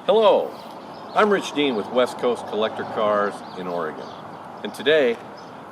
Hello, I'm Rich Dean with West Coast Collector Cars in Oregon, and today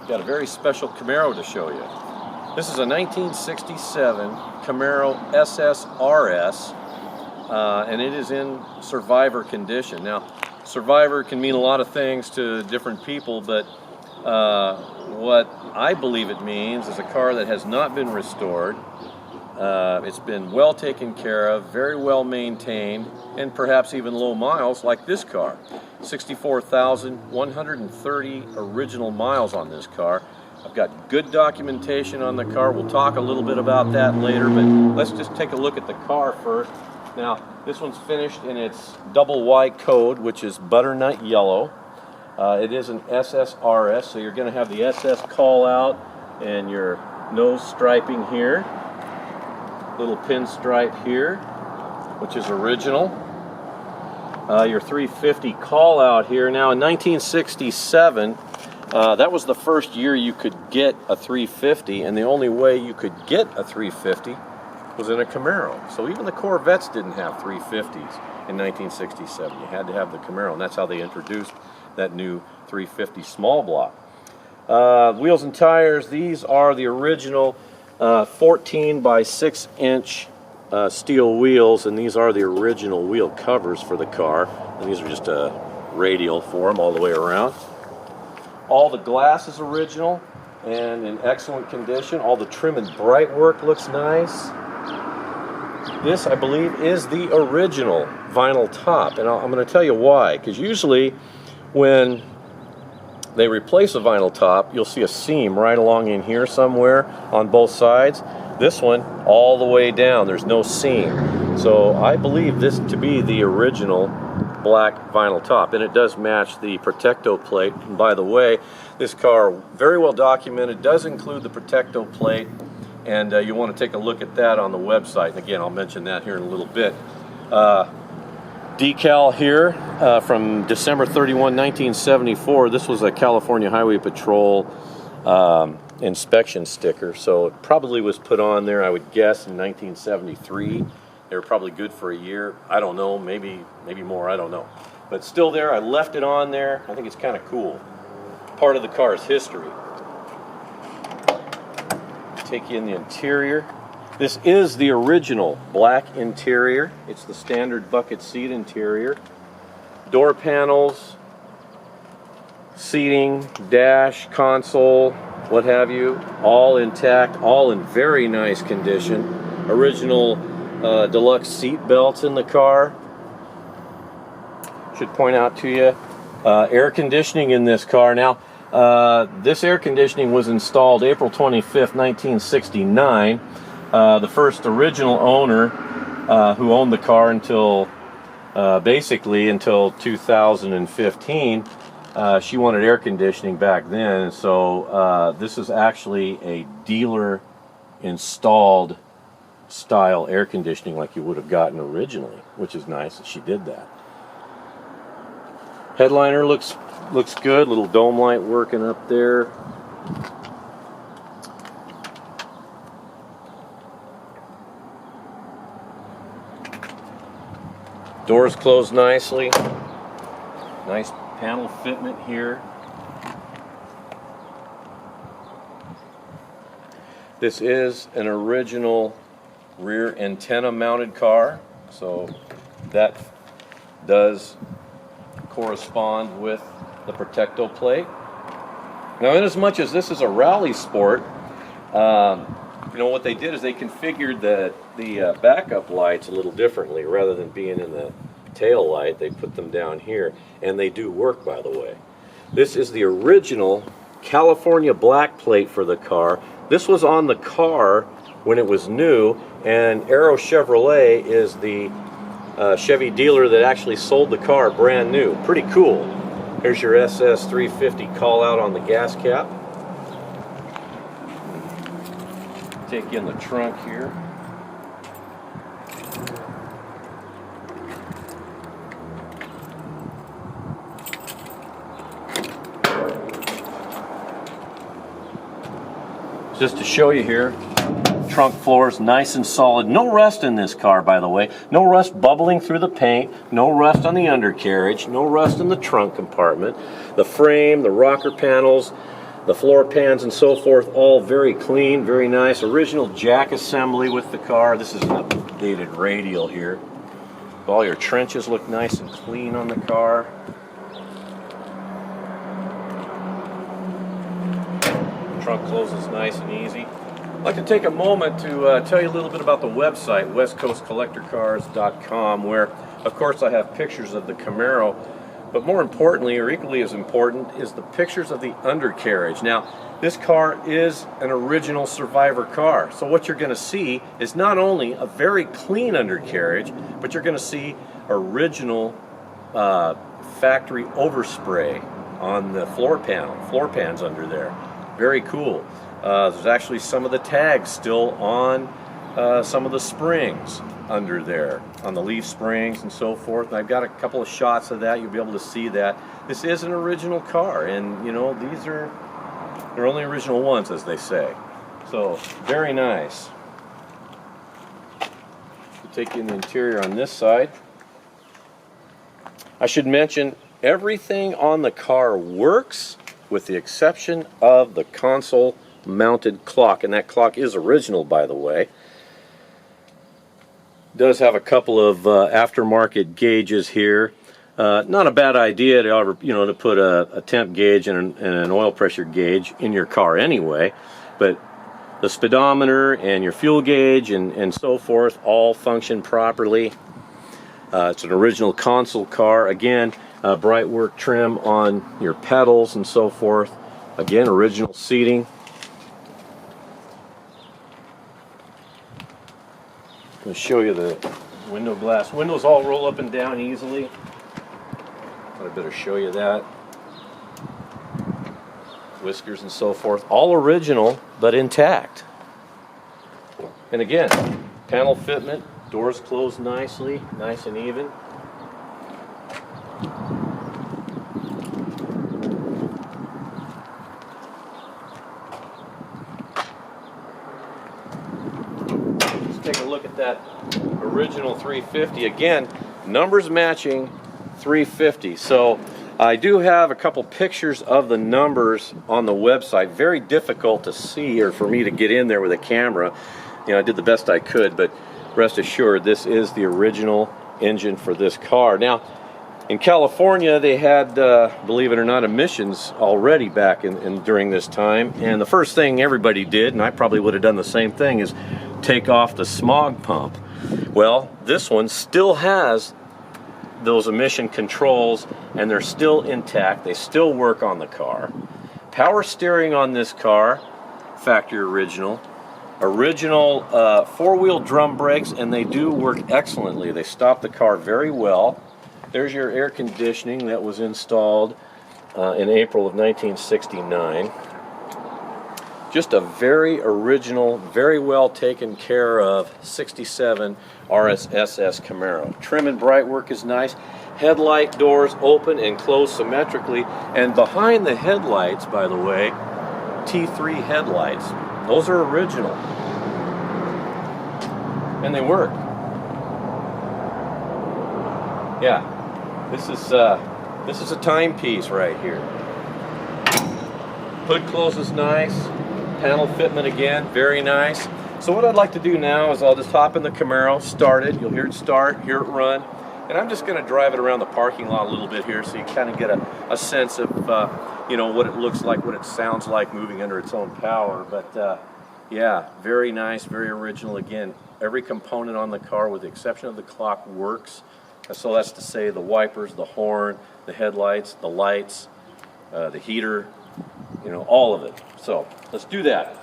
I've got a very special Camaro to show you. This is a 1967 Camaro SSRS, and it is in survivor condition. Now, survivor can mean a lot of things to different people, but what I believe it means is a car that has not been restored. It's been well taken care of, very well maintained, and perhaps even low miles like this car. 64,130 original miles on this car. I've got good documentation on the car. We'll talk a little bit about that later, but let's just take a look at the car first. Now, this one's finished in its double Y code, which is butternut yellow. It is an SSRS, so you're going to have the SS call out and your nose striping here. Little pinstripe here, which is original. Your 350 call out here. Now in 1967, that was the first year you could get a 350, and the only way you could get a 350 was in a Camaro. So even the Corvettes didn't have 350s in 1967. You had to have the Camaro, and that's how they introduced that new 350 small block. Wheels and tires, these are the original 14 by 6 inch steel wheels, and these are the original wheel covers for the car, and these are just a radial for them all the way around. All the glass is original and in excellent condition. All the trim and bright work looks nice. This, I believe, is the original vinyl top, and I'm going to tell you why, because usually when they replace a vinyl top, you'll see a seam right along in here somewhere on both sides. This one, all the way down, there's no seam. So I believe this to be the original black vinyl top, and it does match the Protecto plate. And by the way, this car, very well documented, does include the Protecto plate, and you want to take a look at that on the website. And again, I'll mention that here in a little bit. Decal here from December 31, 1974. This was a California Highway Patrol inspection sticker, so it probably was put on there, I would guess, in 1973. They were probably good for a year. I don't know, maybe more, I don't know. But still there, I left it on there. I think it's kind of cool. Part of the car's history. Take you in the interior. This is the original black interior. It's the standard bucket seat interior. Door panels, seating, dash, console, what have you, all intact, all in very nice condition. Original deluxe seat belts in the car. Should point out to you, air conditioning in this car. Now, this air conditioning was installed April 25th, 1969. The first original owner who owned the car until basically until 2015, she wanted air conditioning back then, and so this is actually a dealer installed style air conditioning like you would have gotten originally, which is nice that she did that. Headliner looks good, little dome light working up there. Doors close nicely. Nice panel fitment here. This is an original rear antenna mounted car, so that does correspond with the Protecto plate. Now, in as much as this is a rally sport, you know what they did is they configured the backup lights a little differently. Rather than being in the tail light, they put them down here, and they do work, by the way. This is the original California black plate for the car. This was on the car when it was new, and Arrow Chevrolet is the Chevy dealer that actually sold the car brand new. Pretty cool. Here's your SS 350 call out on the gas cap. Take you in the trunk here. Just to show you here, trunk floor is nice and solid. No rust in this car, by the way. No rust bubbling through the paint. No rust on the undercarriage. No rust in the trunk compartment. The frame, the rocker panels, the floor pans and so forth, all very clean, very nice. Original jack assembly with the car. This is an updated radial here. All your trenches look nice and clean on the car. The trunk closes nice and easy. I'd like to take a moment to tell you a little bit about the website, westcoastcollectorcars.com, where, of course, I have pictures of the Camaro, but more importantly, or equally as important, is the pictures of the undercarriage. Now, this car is an original survivor car, so what you're going to see is not only a very clean undercarriage, but you're going to see original factory overspray on the floor pans under there. Very cool. There's actually some of the tags still on some of the springs under there, on the leaf springs and so forth. And I've got a couple of shots of that. You'll be able to see that. This is an original car, and you know, they're only original ones, as they say. So, very nice. We'll take you in the interior on this side. I should mention, everything on the car works with the exception of the console mounted clock, and that clock is original, by the way. Does have a couple of aftermarket gauges here. Not a bad idea to put a temp gauge and an oil pressure gauge in your car anyway, but the speedometer and your fuel gauge and so forth all function properly. It's an original console car. Again, bright work trim on your pedals and so forth. Again, original seating. I'm going to show you the window glass. Windows all roll up and down easily. Thought I'd better show you that. Whiskers and so forth. All original, but intact. And again, panel fitment. Doors close nicely, nice and even. Take a look at that original 350. Again, numbers matching 350. So I do have a couple pictures of the numbers on the website. Very difficult to see, or for me to get in there with a camera. You know, I did the best I could, but rest assured, this is the original engine for this car. Now, in California, they had, believe it or not, emissions already back during this time. And the first thing everybody did, and I probably would have done the same thing, is take off the smog pump. Well, this one still has those emission controls, and they're still intact. They still work on the car. Power steering on this car, factory original. Original four-wheel drum brakes, and they do work excellently. They stop the car very well. There's your air conditioning that was installed in April of 1969. Just a very original, very well taken care of 67 RSSS Camaro. Trim and bright work is nice. Headlight doors open and close symmetrically. And behind the headlights, by the way, T3 headlights. Those are original. And they work. Yeah, this is a timepiece right here. Hood closes nice. Panel fitment again, very nice. So what I'd like to do now is I'll just hop in the Camaro, start it. You'll hear it start, hear it run. And I'm just going to drive it around the parking lot a little bit here so you kind of get a sense of what it looks like, what it sounds like moving under its own power. But yeah, very nice, very original. Again, every component on the car with the exception of the clock works. So that's to say the wipers, the horn, the headlights, the lights, the heater, all of it. So let's do that.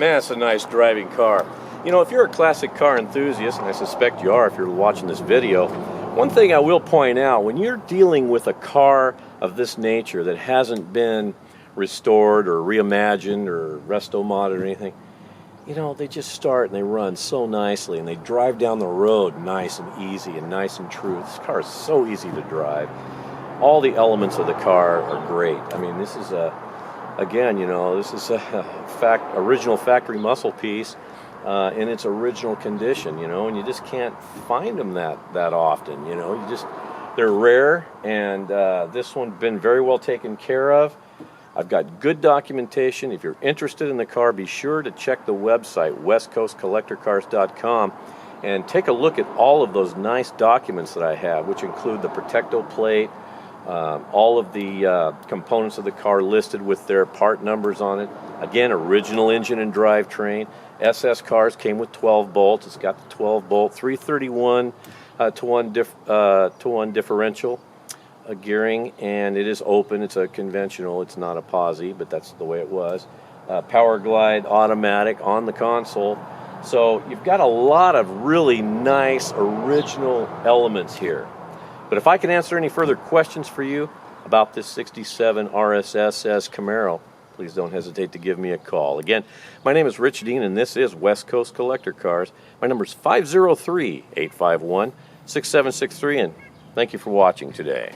Man, it's a nice driving car. You know, if you're a classic car enthusiast, and I suspect you are if you're watching this video, one thing I will point out, when you're dealing with a car of this nature that hasn't been restored or reimagined or resto-modded or anything, you know, they just start and they run so nicely and they drive down the road nice and easy and nice and true. This car is so easy to drive. All the elements of the car are great. I mean, this is again, you know, this is a original factory muscle piece in its original condition, you know, and you just can't find them that often, you know. They're rare, and this one's been very well taken care of. I've got good documentation. If you're interested in the car, be sure to check the website, westcoastcollectorcars.com, and take a look at all of those nice documents that I have, which include the Protecto plate, all of the components of the car listed with their part numbers on it. Again, original engine and drivetrain. SS cars came with 12 bolts. It's got the 12 bolt, 331 to 1 differential gearing, and it is open. It's a conventional. It's not a posi, but that's the way it was. Power glide automatic on the console. So you've got a lot of really nice original elements here. But if I can answer any further questions for you about this 67 RSSS Camaro, please don't hesitate to give me a call. Again, my name is Rich Dean, and this is West Coast Collector Cars. My number is 503-851-6763, and thank you for watching today.